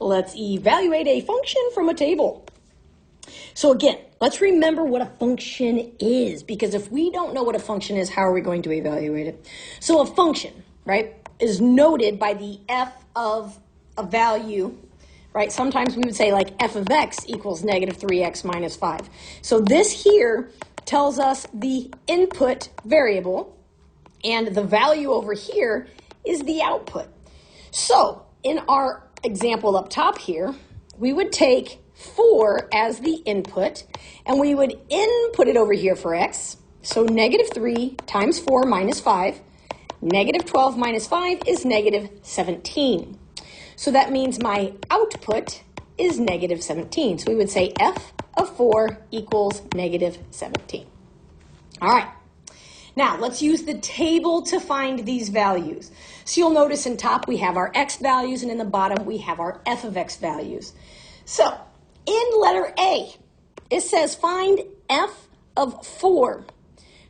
let's evaluate a function from a table. So again, let's remember what a function is, because if we don't know what a function is, how are we going to evaluate it? So a function, right, is noted by the f of a value, right? Sometimes we would say like f of x equals negative 3x minus 5. So this here tells us the input variable, and the value over here is the output. So in our example up top here, we would take 4 as the input, and we would input it over here for x. So negative 3 times 4 minus 5. Negative 12 minus 5 is negative 17. So that means my output is negative 17. So we would say f of 4 equals negative 17. All right. Now, let's use the table to find these values. So you'll notice in top we have our x values, and in the bottom we have our f of x values. So in letter A, it says find f of 4.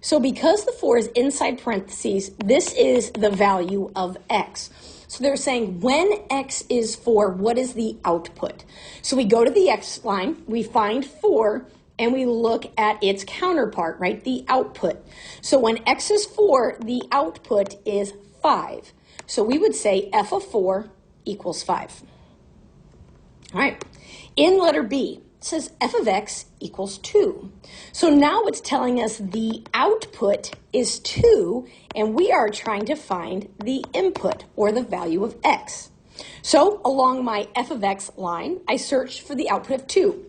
So because the 4 is inside parentheses, this is the value of x. So they're saying when x is 4, what is the output? So we go to the x line, we find 4, and we look at its counterpart, right, the output. So when x is 4, the output is 5. So we would say f of 4 equals 5. All right. In letter B, it says f of x equals 2. So now it's telling us the output is 2, and we are trying to find the input, or the value of x. So along my f of x line, I search for the output of 2.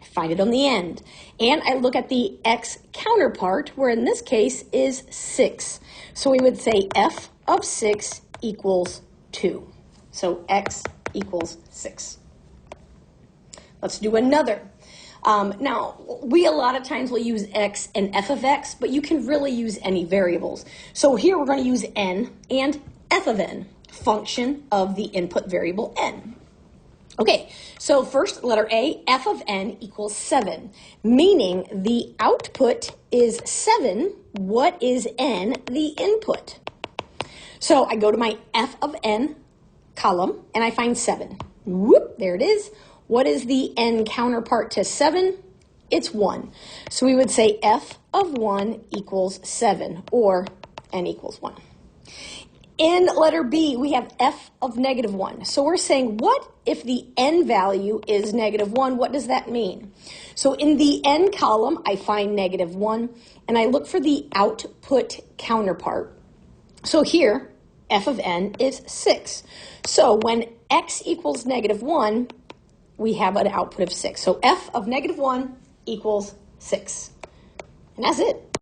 I find it on the end. And I look at the x counterpart, where in this case is 6. So we would say f of 6 equals 2. So x equals 6. Let's do another. Now, we a lot of times will use x and f of x, but you can really use any variables. So here we're going to use n and f of n, function of the input variable n. Okay, so first letter A, f of n equals 7, meaning the output is 7. What is n, the input? So I go to my f of n column, and I find 7. Whoop, there it is. What is the n counterpart to 7? It's 1. So we would say f of 1 equals 7, or n equals 1. In letter B, we have f of negative 1. So we're saying, what if the n value is negative 1? What does that mean? So in the n column, I find negative 1, and I look for the output counterpart. So here, f of n is 6. So when x equals negative 1, we have an output of 6. So f of negative 1 equals 6. And that's it.